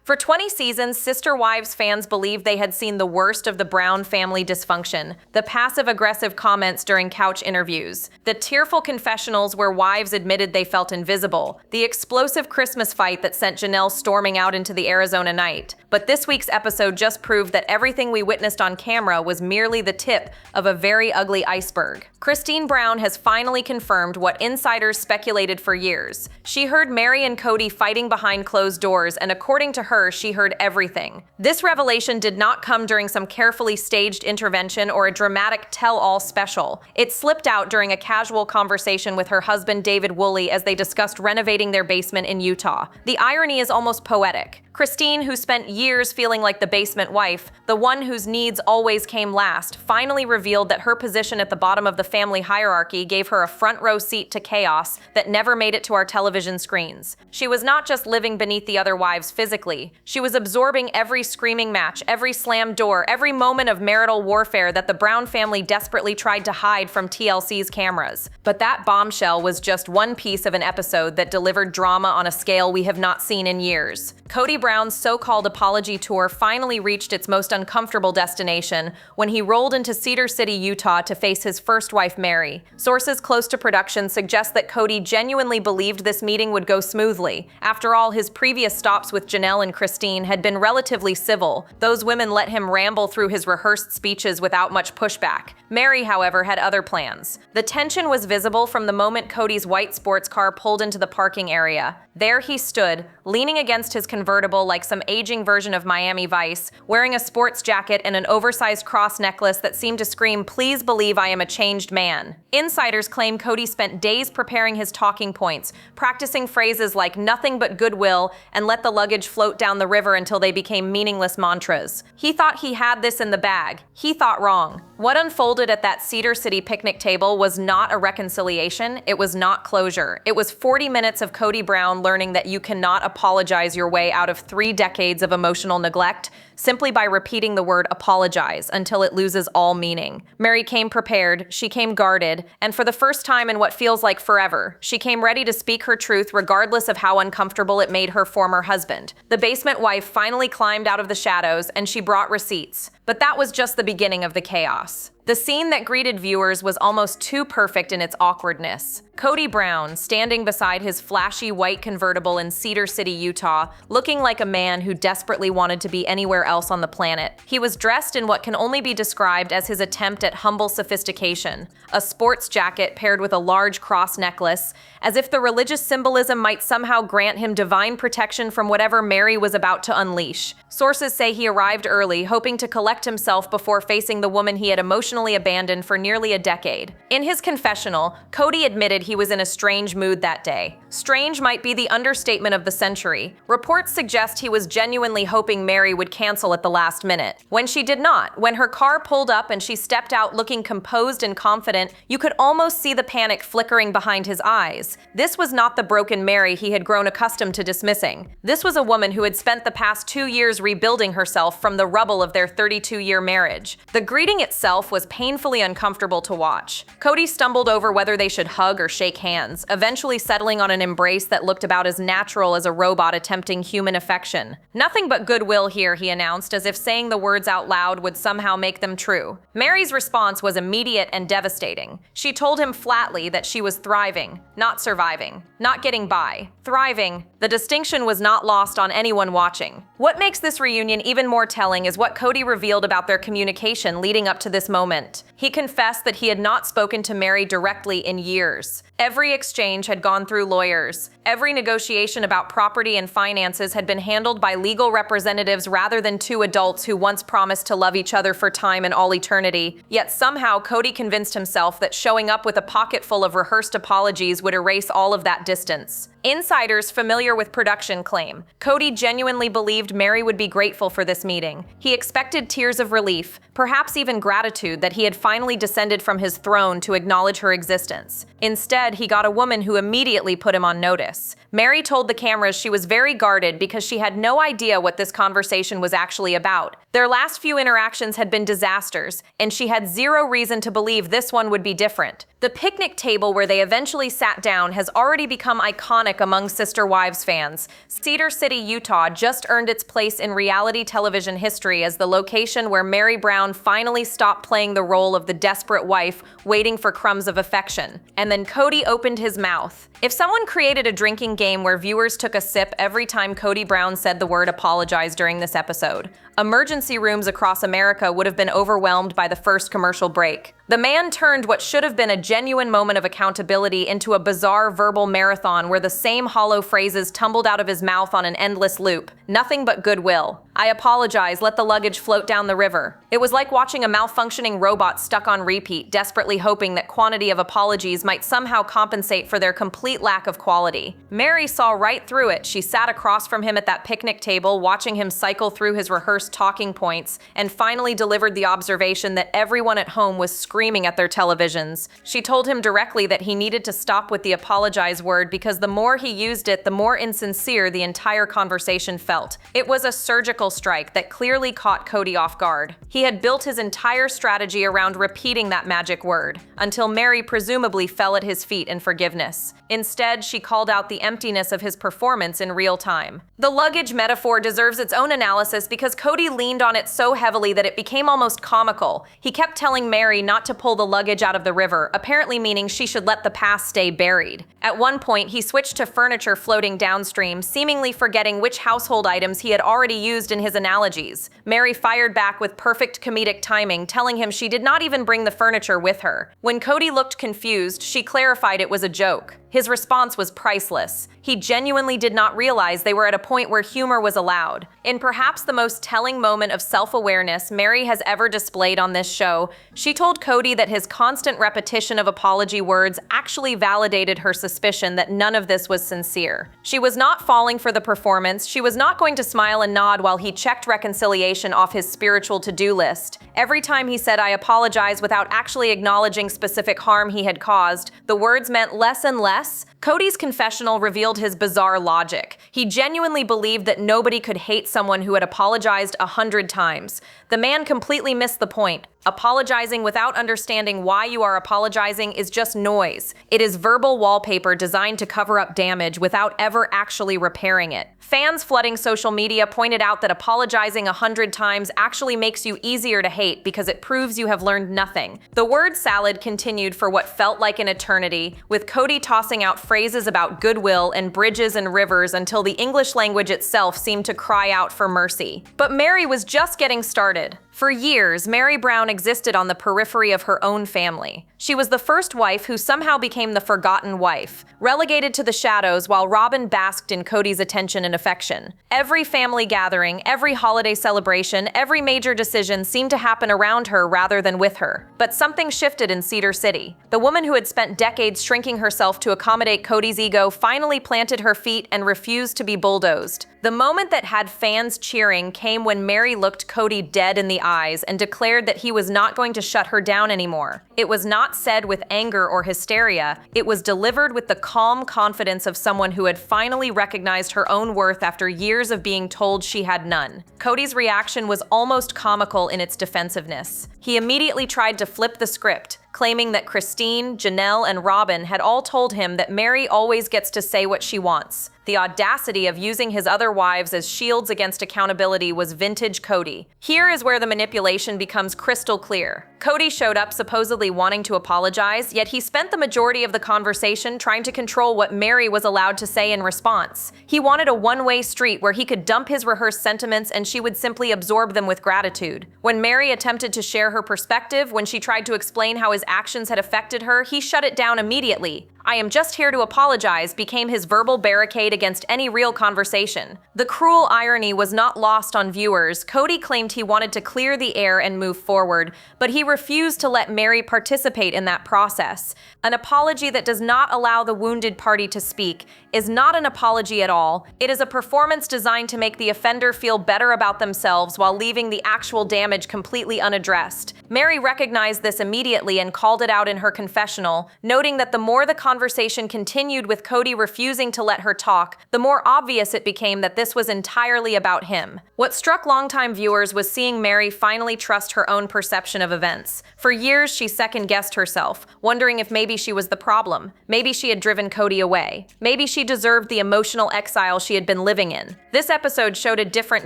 For 20 seasons, Sister Wives fans believed they had seen the worst of the Brown family dysfunction, the passive-aggressive comments during couch interviews, the tearful confessionals where wives admitted they felt invisible, the explosive Christmas fight that sent Janelle storming out into the Arizona night. But this week's episode just proved that everything we witnessed on camera was merely the tip of a very ugly iceberg. Christine Brown has finally confirmed what insiders speculated for years. She heard Meri and Kody fighting behind closed doors, and according to her, she heard everything. This revelation did not come during some carefully staged intervention or a dramatic tell-all special. It slipped out during a casual conversation with her husband David Woolley as they discussed renovating their basement in Utah. The irony is almost poetic. Christine, who spent years feeling like the basement wife, the one whose needs always came last, finally revealed that her position at the bottom of the family hierarchy gave her a front-row seat to chaos that never made it to our television screens. She was not just living beneath the other wives physically, she was absorbing every screaming match, every slammed door, every moment of marital warfare that the Brown family desperately tried to hide from TLC's cameras. But that bombshell was just one piece of an episode that delivered drama on a scale we have not seen in years. Kody Brown's so-called apology tour finally reached its most uncomfortable destination when he rolled into Cedar City, Utah to face his first wife, Meri. Sources close to production suggest that Kody genuinely believed this meeting would go smoothly. After all, his previous stops with Janelle and Christine had been relatively civil. Those women let him ramble through his rehearsed speeches without much pushback. Meri, however, had other plans. The tension was visible from the moment Kody's white sports car pulled into the parking area. There he stood, leaning against his convertible like some aging version of Miami Vice, wearing a sports jacket and an oversized cross necklace that seemed to scream, "Please believe I am a changed man." Insiders claim Kody spent days preparing his talking points, practicing phrases like "nothing but goodwill" and "let the luggage float down the river" until they became meaningless mantras. He thought he had this in the bag. He thought wrong. What unfolded at that Cedar City picnic table was not a reconciliation, it was not closure. It was 40 minutes of Kody Brown learning that you cannot apologize your way out of 3 decades of emotional neglect simply by repeating the word apologize until it loses all meaning. Meri came prepared, she came guarded, and for the first time in what feels like forever, she came ready to speak her truth regardless of how uncomfortable it made her former husband. The basement wife finally climbed out of the shadows, and she brought receipts. But that was just the beginning of the chaos. The scene that greeted viewers was almost too perfect in its awkwardness. Kody Brown, standing beside his flashy white convertible in Cedar City, Utah, looking like a man who desperately wanted to be anywhere else on the planet. He was dressed in what can only be described as his attempt at humble sophistication, a sports jacket paired with a large cross necklace, as if the religious symbolism might somehow grant him divine protection from whatever Meri was about to unleash. Sources say he arrived early, hoping to collect himself before facing the woman he had emotionally abandoned for nearly a decade. In his confessional, Kody admitted he was in a strange mood that day. Strange might be the understatement of the century. Reports suggest he was genuinely hoping Meri would cancel at the last minute. When she did not, when her car pulled up and she stepped out looking composed and confident, you could almost see the panic flickering behind his eyes. This was not the broken Meri he had grown accustomed to dismissing. This was a woman who had spent the past 2 years rebuilding herself from the rubble of their 32-year marriage. The greeting itself was painfully uncomfortable to watch. Kody stumbled over whether they should hug or shake hands, eventually settling on an embrace that looked about as natural as a robot attempting human affection. "Nothing but goodwill here," he announced, as if saying the words out loud would somehow make them true. Meri's response was immediate and devastating. She told him flatly that she was thriving, not surviving, not getting by. Thriving. The distinction was not lost on anyone watching. What makes this reunion even more telling is what Kody revealed about their communication leading up to this moment. He confessed that he had not spoken to Meri directly in years. Every exchange had gone through lawyers. Every negotiation about property and finances had been handled by legal representatives rather than 2 adults who once promised to love each other for time and all eternity. Yet somehow Kody convinced himself that showing up with a pocket full of rehearsed apologies would erase all of that distance. Insiders familiar with production claim Kody genuinely believed Meri would be grateful for this meeting. He expected tears of relief, perhaps even gratitude that he had finally descended from his throne to acknowledge her existence. Instead, Instead, he got a woman who immediately put him on notice. Meri told the cameras she was very guarded because she had no idea what this conversation was actually about. Their last few interactions had been disasters, and she had zero reason to believe this one would be different. The picnic table where they eventually sat down has already become iconic among Sister Wives fans. Cedar City, Utah just earned its place in reality television history as the location where Meri Brown finally stopped playing the role of the desperate wife waiting for crumbs of affection. And then Kody opened his mouth. If someone created a drinking game where viewers took a sip every time Kody Brown said the word apologize during this episode, emergency rooms across America would have been overwhelmed by the first commercial break. The man turned what should have been a genuine moment of accountability into a bizarre verbal marathon where the same hollow phrases tumbled out of his mouth on an endless loop. Nothing but goodwill. I apologize, let the luggage float down the river. It was like watching a malfunctioning robot stuck on repeat, desperately hoping that quantity of apologies might somehow compensate for their complete lack of quality. Meri saw right through it. She sat across from him at that picnic table, watching him cycle through his rehearsed talking points, and finally delivered the observation that everyone at home was screaming at their televisions. She told him directly that he needed to stop with the apologize word because the more he used it, the more insincere the entire conversation felt. It was a surgical strike that clearly caught Kody off guard. He had built his entire strategy around repeating that magic word, until Meri presumably fell at his feet in forgiveness. Instead, she called out the emptiness of his performance in real time. The luggage metaphor deserves its own analysis because Kody leaned on it so heavily that it became almost comical. He kept telling Meri not to pull the luggage out of the river, apparently meaning she should let the past stay buried. At one point, he switched to furniture floating downstream, seemingly forgetting which household items he had already used in his analogies. Meri fired back with perfect comedic timing, telling him she did not even bring the furniture with her. When Kody looked confused, she clarified it was a joke. His response was priceless. He genuinely did not realize they were at a point where humor was allowed. In perhaps the most telling moment of self-awareness Meri has ever displayed on this show, she told Kody that his constant repetition of apology words actually validated her suspicion that none of this was sincere. She was not falling for the performance. She was not going to smile and nod while he checked reconciliation off his spiritual to-do list. Every time he said, "I apologize," without actually acknowledging specific harm he had caused, the words meant less and less. Kody's confessional revealed his bizarre logic. He genuinely believed that nobody could hate someone who had apologized 100 times. The man completely missed the point. Apologizing without understanding why you are apologizing is just noise. It is verbal wallpaper designed to cover up damage without ever actually repairing it. Fans flooding social media pointed out that apologizing 100 times actually makes you easier to hate because it proves you have learned nothing. The word salad continued for what felt like an eternity, with Kody tossing out phrases about goodwill and bridges and rivers until the English language itself seemed to cry out for mercy. But Meri was just getting started. For years, Meri Brown existed on the periphery of her own family. She was the first wife who somehow became the forgotten wife, relegated to the shadows while Robin basked in Kody's attention and affection. Every family gathering, every holiday celebration, every major decision seemed to happen around her rather than with her. But something shifted in Cedar City. The woman who had spent decades shrinking herself to accommodate Kody's ego finally planted her feet and refused to be bulldozed. The moment that had fans cheering came when Meri looked Kody dead in the eyes and declared that he was not going to shut her down anymore. It was not said with anger or hysteria. It was delivered with the calm confidence of someone who had finally recognized her own worth after years of being told she had none. Kody's reaction was almost comical in its defensiveness. He immediately tried to flip the script, claiming that Christine, Janelle, and Robin had all told him that Meri always gets to say what she wants. The audacity of using his other wives as shields against accountability was vintage Kody. Here is where the manipulation becomes crystal clear. Kody showed up supposedly wanting to apologize, yet he spent the majority of the conversation trying to control what Meri was allowed to say in response. He wanted a one-way street where he could dump his rehearsed sentiments and she would simply absorb them with gratitude. When Meri attempted to share her perspective, when she tried to explain how his actions had affected her, he shut it down immediately. "I am just here to apologize" became his verbal barricade against any real conversation. The cruel irony was not lost on viewers. Kody claimed he wanted to clear the air and move forward, but he refused to let Meri participate in that process. An apology that does not allow the wounded party to speak is not an apology at all. It is a performance designed to make the offender feel better about themselves while leaving the actual damage completely unaddressed. Meri recognized this immediately and called it out in her confessional, noting that the more the conversation continued with Kody refusing to let her talk, the more obvious it became that this was entirely about him. What struck longtime viewers was seeing Meri finally trust her own perception of events. For years, she second-guessed herself, wondering if maybe she was the problem. Maybe she had driven Kody away. Maybe she deserved the emotional exile she had been living in. This episode showed a different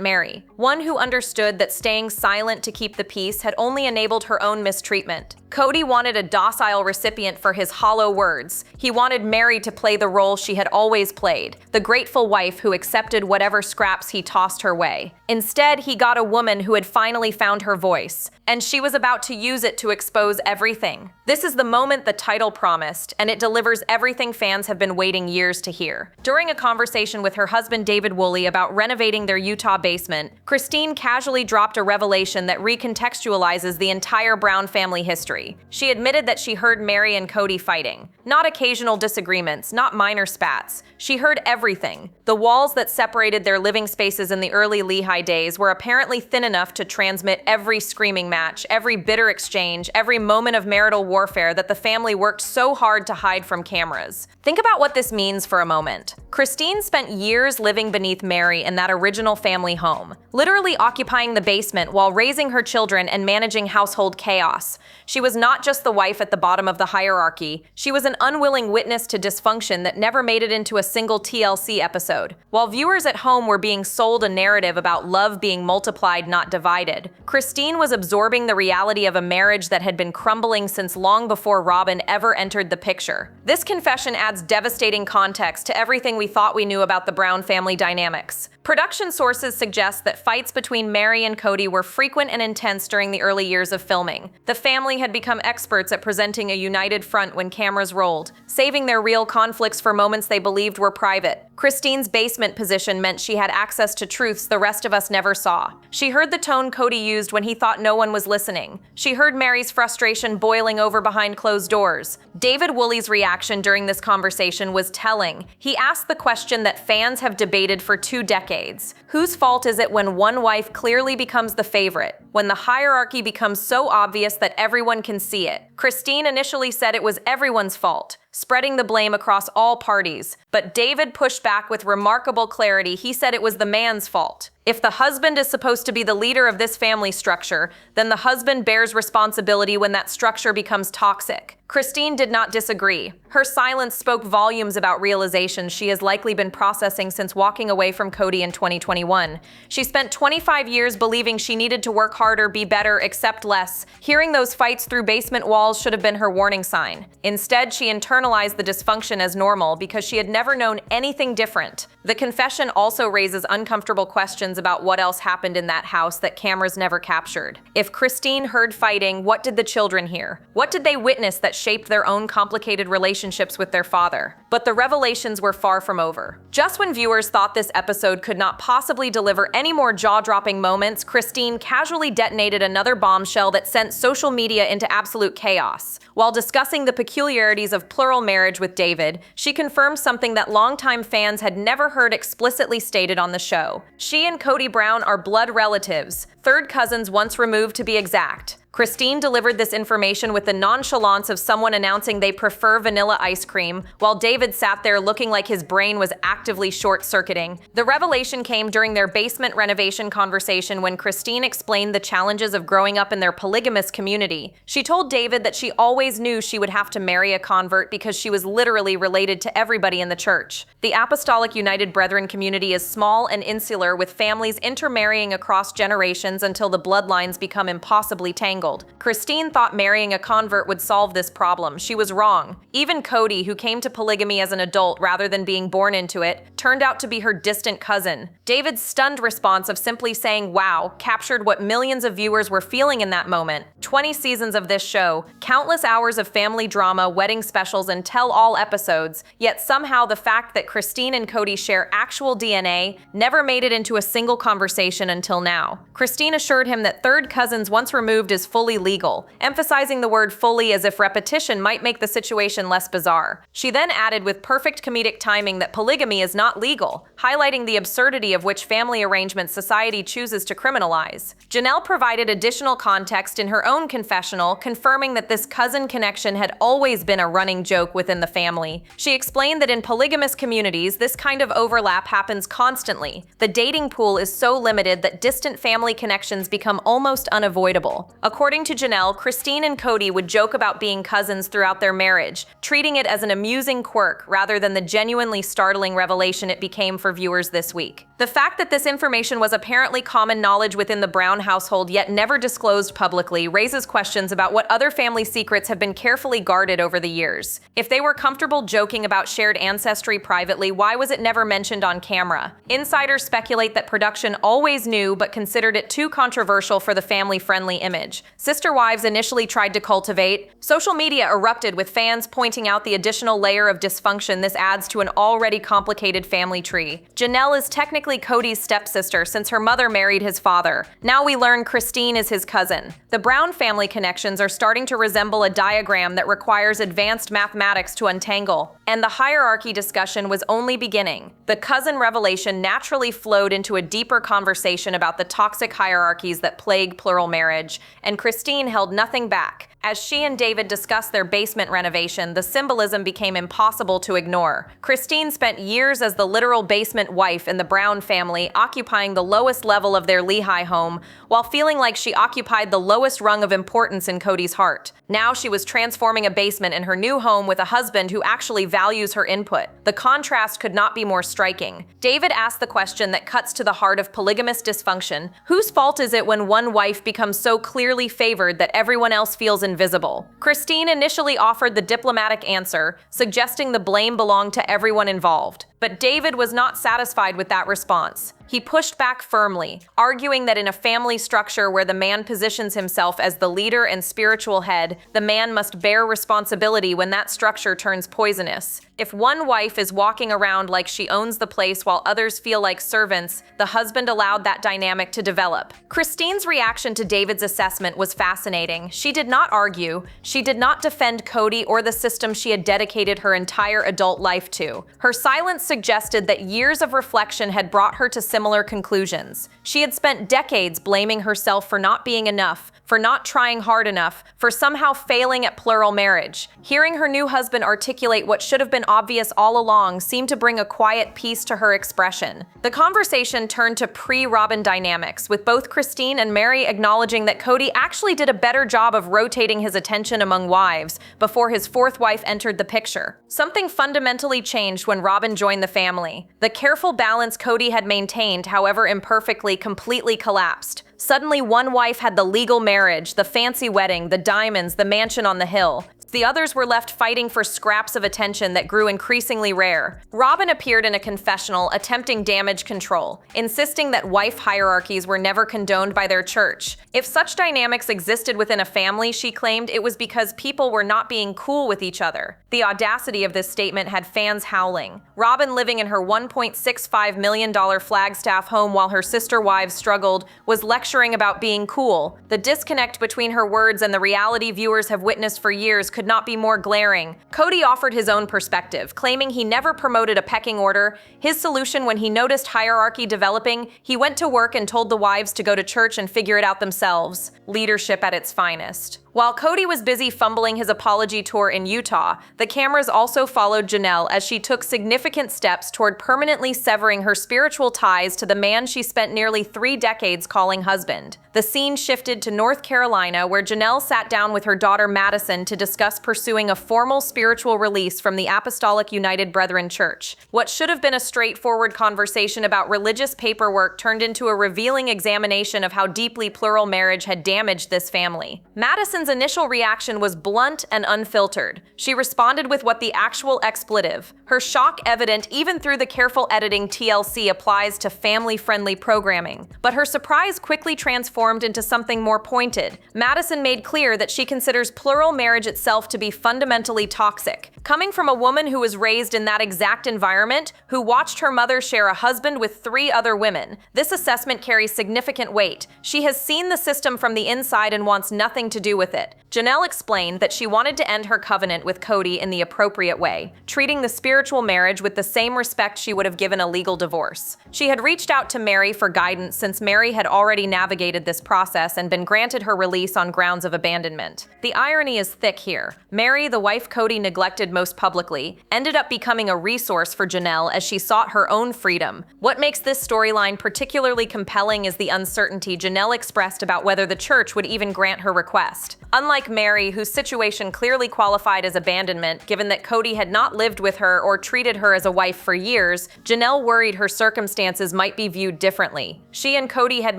Meri, one who understood that staying silent to keep the peace had only enabled her own mistreatment. Kody wanted a docile recipient for his hollow words. He wanted Meri to play the role she had always played, the grateful wife who accepted whatever scraps he tossed her way. Instead, he got a woman who had finally found her voice, and she was about to use it to expose everything. This is the moment the title promised, and it delivers everything fans have been waiting years to hear. During a conversation with her husband David Woolley about renovating their Utah basement, Christine casually dropped a revelation that recontextualizes the entire Brown family history. She admitted that she heard Meri and Kody fighting. Not occasional disagreements, not minor spats. She heard everything. The walls that separated their living spaces in the early Lehigh days were apparently thin enough to transmit every screaming match, every bitter exchange, every moment of marital warfare that the family worked so hard to hide from cameras. Think about what this means for a moment. Christine spent years living beneath Meri in that original family home, literally occupying the basement while raising her children and managing household chaos. She was not just the wife at the bottom of the hierarchy, she was an unwilling witness to dysfunction that never made it into a single TLC episode. While viewers at home were being sold a narrative about love being multiplied, not divided, Christine was absorbing the reality of a marriage that had been crumbling since long before Robyn ever entered the picture. This confession adds devastating context to everything we thought we knew about the Brown family dynamics. Production sources suggest that fights between Meri and Kody were frequent and intense during the early years of filming. The family had become experts at presenting a united front when cameras rolled, saving their real conflicts for moments they believed were private. Christine's basement position meant she had access to truths the rest of us never saw. She heard the tone Kody used when he thought no one was listening. She heard Meri's frustration boiling over behind closed doors. David Woolley's reaction during this conversation was telling. He asked the question that fans have debated for 2 decades. Whose fault is it when one wife clearly becomes the favorite, when the hierarchy becomes so obvious that everyone can see it? Christine initially said it was everyone's fault, spreading the blame across all parties. But David pushed back with remarkable clarity. He said it was the man's fault. If the husband is supposed to be the leader of this family structure, then the husband bears responsibility when that structure becomes toxic. Christine did not disagree. Her silence spoke volumes about realizations she has likely been processing since walking away from Kody in 2021. She spent 25 years believing she needed to work harder, be better, accept less. Hearing those fights through basement walls should have been her warning sign. Instead, she internalized the dysfunction as normal because she had never known anything different. The confession also raises uncomfortable questions about what else happened in that house that cameras never captured. If Christine heard fighting, what did the children hear? What did they witness that shaped their own complicated relationships with their father? But the revelations were far from over. Just when viewers thought this episode could not possibly deliver any more jaw-dropping moments, Christine casually detonated another bombshell that sent social media into absolute chaos. While discussing the peculiarities of plural marriage with David, she confirmed something that longtime fans had never heard explicitly stated on the show. She and Kody Brown are blood relatives, third cousins once removed to be exact. Christine delivered this information with the nonchalance of someone announcing they prefer vanilla ice cream, while David sat there looking like his brain was actively short-circuiting. The revelation came during their basement renovation conversation when Christine explained the challenges of growing up in their polygamous community. She told David that she always knew she would have to marry a convert because she was literally related to everybody in the church. The Apostolic United Brethren community is small and insular, with families intermarrying across generations until the bloodlines become impossibly tangled. Christine thought marrying a convert would solve this problem. She was wrong. Even Kody, who came to polygamy as an adult rather than being born into it, turned out to be her distant cousin. David's stunned response of simply saying "wow" captured what millions of viewers were feeling in that moment. 20 seasons of this show, countless hours of family drama, wedding specials, and tell-all episodes, yet somehow the fact that Christine and Kody share actual DNA never made it into a single conversation until now. Christine assured him that third cousins once removed is fully fully legal, emphasizing the word fully as if repetition might make the situation less bizarre. She then added with perfect comedic timing that polygamy is not legal, highlighting the absurdity of which family arrangements society chooses to criminalize. Janelle provided additional context in her own confessional, confirming that this cousin connection had always been a running joke within the family. She explained that in polygamous communities, this kind of overlap happens constantly. The dating pool is so limited that distant family connections become almost unavoidable. According to Janelle, Christine and Kody would joke about being cousins throughout their marriage, treating it as an amusing quirk rather than the genuinely startling revelation it became for viewers this week. The fact that this information was apparently common knowledge within the Brown household yet never disclosed publicly raises questions about what other family secrets have been carefully guarded over the years. If they were comfortable joking about shared ancestry privately, why was it never mentioned on camera? Insiders speculate that production always knew but considered it too controversial for the family-friendly image. Sister wives initially tried to cultivate. Social media erupted with fans pointing out the additional layer of dysfunction this adds to an already complicated family tree. Janelle is technically Kody's stepsister since her mother married his father. Now we learn Christine is his cousin. The Brown family connections are starting to resemble a diagram that requires advanced mathematics to untangle, and the hierarchy discussion was only beginning. The cousin revelation naturally flowed into a deeper conversation about the toxic hierarchies that plague plural marriage, and Christine held nothing back. As she and David discussed their basement renovation, the symbolism became impossible to ignore. Christine spent years as the literal basement wife in the Brown family, occupying the lowest level of their Lehigh home, while feeling like she occupied the lowest rung of importance in Kody's heart. Now she was transforming a basement in her new home with a husband who actually values her input. The contrast could not be more striking. David asked the question that cuts to the heart of polygamous dysfunction: whose fault is it when one wife becomes so clearly favored that everyone else feels invisible? Christine initially offered the diplomatic answer, suggesting the blame belonged to everyone involved. But David was not satisfied with that response. He pushed back firmly, arguing that in a family structure where the man positions himself as the leader and spiritual head, the man must bear responsibility when that structure turns poisonous. If one wife is walking around like she owns the place while others feel like servants, the husband allowed that dynamic to develop. Christine's reaction to David's assessment was fascinating. She did not argue. She did not defend Kody or the system she had dedicated her entire adult life to. Her silence suggested that years of reflection had brought her to similar conclusions. She had spent decades blaming herself for not being enough, for not trying hard enough, for somehow failing at plural marriage. Hearing her new husband articulate what should have been obvious all along seemed to bring a quiet peace to her expression. The conversation turned to pre-Robin dynamics, with both Christine and Meri acknowledging that Kody actually did a better job of rotating his attention among wives before his fourth wife entered the picture. Something fundamentally changed when Robin joined the family. The careful balance Kody had maintained, however imperfectly, completely collapsed. Suddenly, one wife had the legal marriage, the fancy wedding, the diamonds, the mansion on the hill. The others were left fighting for scraps of attention that grew increasingly rare. Robin appeared in a confessional, attempting damage control, insisting that wife hierarchies were never condoned by their church. If such dynamics existed within a family, she claimed, it was because people were not being cool with each other. The audacity of this statement had fans howling. Robin, living in her $1.65 million Flagstaff home while her sister wives struggled, was lecturing about being cool. The disconnect between her words and the reality viewers have witnessed for years could not be more glaring. Kody offered his own perspective, claiming he never promoted a pecking order. His solution when he noticed hierarchy developing, he went to work and told the wives to go to church and figure it out themselves. Leadership at its finest. While Kody was busy fumbling his apology tour in Utah, the cameras also followed Janelle as she took significant steps toward permanently severing her spiritual ties to the man she spent nearly 3 decades calling husband. The scene shifted to North Carolina, where Janelle sat down with her daughter Madison to discuss pursuing a formal spiritual release from the Apostolic United Brethren Church. What should have been a straightforward conversation about religious paperwork turned into a revealing examination of how deeply plural marriage had damaged this family. Madison's initial reaction was blunt and unfiltered. She responded with what the actual expletive. Her shock evident even through the careful editing TLC applies to family-friendly programming. But her surprise quickly transformed into something more pointed. Madison made clear that she considers plural marriage itself to be fundamentally toxic. Coming from a woman who was raised in that exact environment, who watched her mother share a husband with 3 other women, this assessment carries significant weight. She has seen the system from the inside and wants nothing to do with it. Janelle explained that she wanted to end her covenant with Kody in the appropriate way, treating the spiritual marriage with the same respect she would have given a legal divorce. She had reached out to Meri for guidance since Meri had already navigated this process and been granted her release on grounds of abandonment. The irony is thick here. Meri, the wife Kody neglected most publicly, ended up becoming a resource for Janelle as she sought her own freedom. What makes this storyline particularly compelling is the uncertainty Janelle expressed about whether the church would even grant her request. Unlike Meri, whose situation clearly qualified as abandonment given that Kody had not lived with her or treated her as a wife for years, Janelle worried her circumstances might be viewed differently. She and Kody had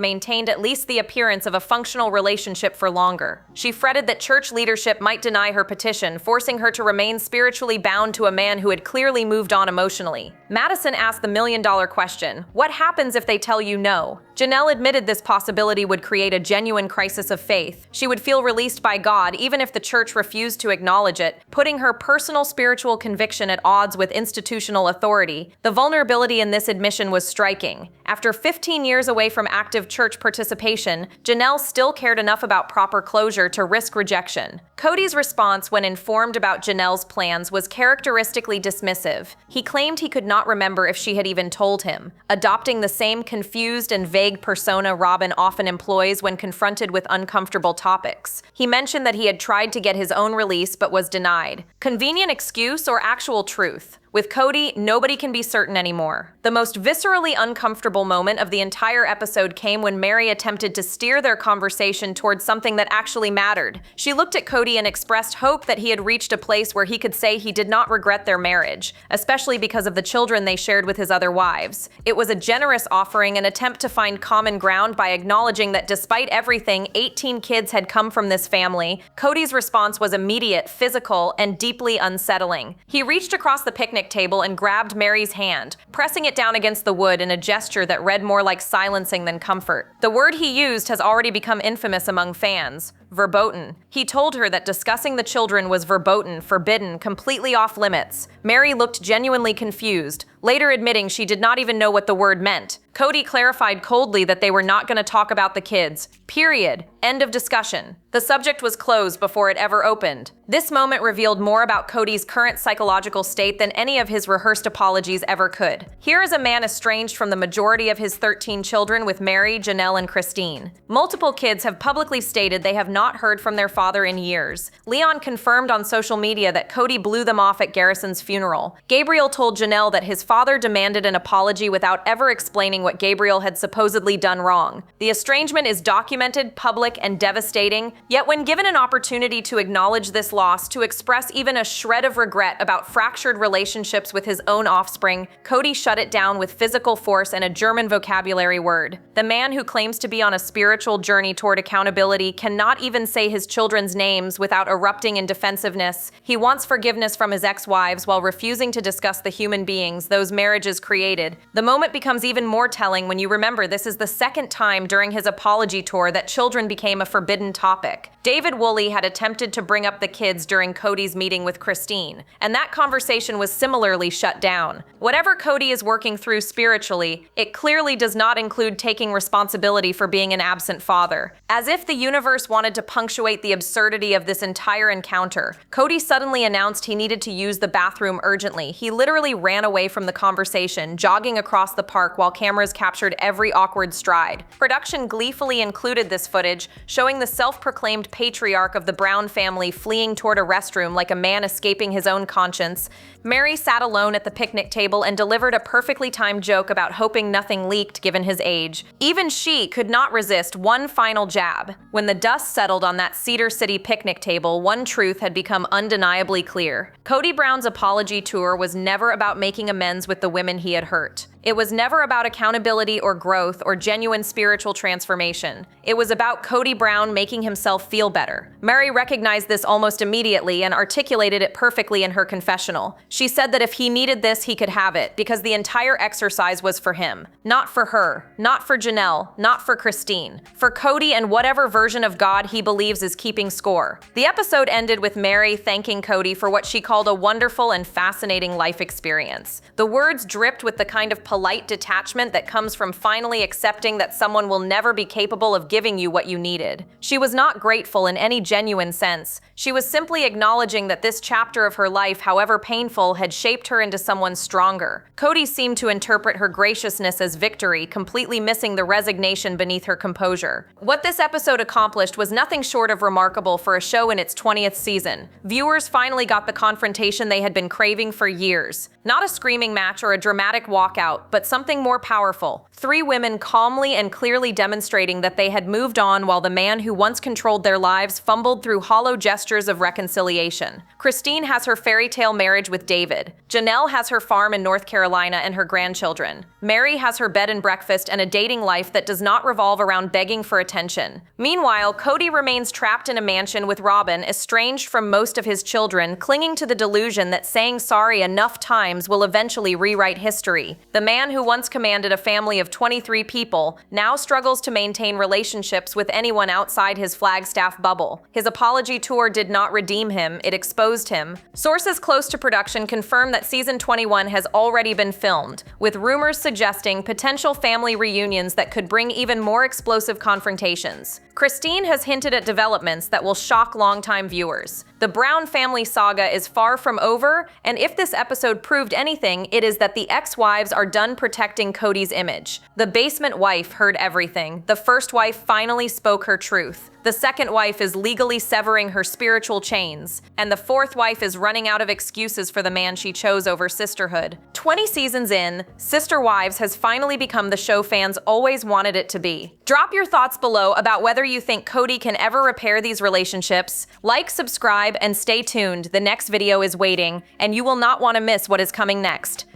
maintained at least the appearance of a functional relationship for longer. She fretted that church leadership might deny her petition, forcing her to remain spiritually bound to a man who had clearly moved on emotionally. Madison asked the million-dollar question, what happens if they tell you no? Janelle admitted this possibility would create a genuine crisis of faith. She would feel released by God even if the church refused to acknowledge it, putting her personal spiritual conviction at odds with institutional authority. The vulnerability in this admission was striking. After 15 years away from active church participation, Janelle still cared enough about proper closure to risk rejection. Kody's response when informed about Janelle's plans was characteristically dismissive. He claimed he could not remember if she had even told him, adopting the same confused and vague persona Robin often employs when confronted with uncomfortable topics. He mentioned that he had tried to get his own release but was denied. Convenient excuse or actual truth? With Kody, nobody can be certain anymore. The most viscerally uncomfortable moment of the entire episode came when Meri attempted to steer their conversation towards something that actually mattered. She looked at Kody and expressed hope that he had reached a place where he could say he did not regret their marriage, especially because of the children they shared with his other wives. It was a generous offering, an attempt to find common ground by acknowledging that despite everything, 18 kids had come from this family. Kody's response was immediate, physical, and deeply unsettling. He reached across the picnic table and grabbed Meri's hand, pressing it down against the wood in a gesture that read more like silencing than comfort. The word he used has already become infamous among fans. Verboten. He told her that discussing the children was verboten, forbidden, completely off limits. Meri looked genuinely confused, later admitting she did not even know what the word meant. Kody clarified coldly that they were not going to talk about the kids. Period. End of discussion. The subject was closed before it ever opened. This moment revealed more about Kody's current psychological state than any of his rehearsed apologies ever could. Here is a man estranged from the majority of his 13 children with Meri, Janelle, and Christine. Multiple kids have publicly stated they have not heard from their father in years. Leon confirmed on social media that Kody blew them off at Garrison's funeral. Gabriel told Janelle that his father demanded an apology without ever explaining what Gabriel had supposedly done wrong. The estrangement is documented, public, and devastating, yet when given an opportunity to acknowledge this loss, to express even a shred of regret about fractured relationships with his own offspring, Kody shut it down with physical force and a German vocabulary word. The man who claims to be on a spiritual journey toward accountability cannot even say his children's names without erupting in defensiveness. He wants forgiveness from his ex-wives while refusing to discuss the human beings those marriages created. The moment becomes even more telling when you remember this is the second time during his apology tour that children became a forbidden topic. David Woolley had attempted to bring up the kids during Kody's meeting with Christine, and that conversation was similarly shut down. Whatever Kody is working through spiritually, it clearly does not include taking responsibility for being an absent father. As if the universe wanted to punctuate the absurdity of this entire encounter, Kody suddenly announced he needed to use the bathroom urgently. He literally ran away from the conversation, jogging across the park while cameras captured every awkward stride. Production gleefully included this footage, showing the self-proclaimed patriarch of the Brown family fleeing toward a restroom like a man escaping his own conscience. Meri sat alone at the picnic table and delivered a perfectly timed joke about hoping nothing leaked given his age. Even she could not resist one final jab. When the dust settled on that Cedar City picnic table, one truth had become undeniably clear. Kody Brown's apology tour was never about making amends with the women he had hurt. It was never about accountability or growth or genuine spiritual transformation. It was about Kody Brown making himself feel better. Meri recognized this almost immediately and articulated it perfectly in her confessional. She said that if he needed this, he could have it, because the entire exercise was for him. Not for her, not for Janelle, not for Christine. For Kody and whatever version of God he believes is keeping score. The episode ended with Meri thanking Kody for what she called a wonderful and fascinating life experience. The words dripped with the kind of polite detachment that comes from finally accepting that someone will never be capable of giving you what you needed. She was not grateful in any genuine sense. She was simply acknowledging that this chapter of her life, however painful, had shaped her into someone stronger. Kody seemed to interpret her graciousness as victory, completely missing the resignation beneath her composure. What this episode accomplished was nothing short of remarkable for a show in its 20th season. Viewers finally got the confrontation they had been craving for years. Not a screaming match or a dramatic walkout, but something more powerful. Three women calmly and clearly demonstrating that they had moved on while the man who once controlled their lives fumbled through hollow gestures of reconciliation. Christine has her fairy tale marriage with David. Janelle has her farm in North Carolina and her grandchildren. Meri has her bed and breakfast and a dating life that does not revolve around begging for attention. Meanwhile, Kody remains trapped in a mansion with Robin, estranged from most of his children, clinging to the delusion that saying sorry enough times will eventually rewrite history. The man who once commanded a family of 23 people now struggles to maintain relationships with anyone outside his Flagstaff bubble. His apology tour did not redeem him, it exposed him. Sources close to production confirm that season 21 has already been filmed, with rumors suggesting potential family reunions that could bring even more explosive confrontations. Christine has hinted at developments that will shock longtime viewers. The Brown family saga is far from over, and if this episode proved anything, it is that the ex-wives are done protecting Kody's image. The basement wife heard everything. The first wife finally spoke her truth. The second wife is legally severing her spiritual chains, and the fourth wife is running out of excuses for the man she chose over sisterhood. 20 seasons in, Sister Wives has finally become the show fans always wanted it to be. Drop your thoughts below about whether you think Kody can ever repair these relationships. Like, subscribe, and stay tuned. The next video is waiting, and you will not want to miss what is coming next.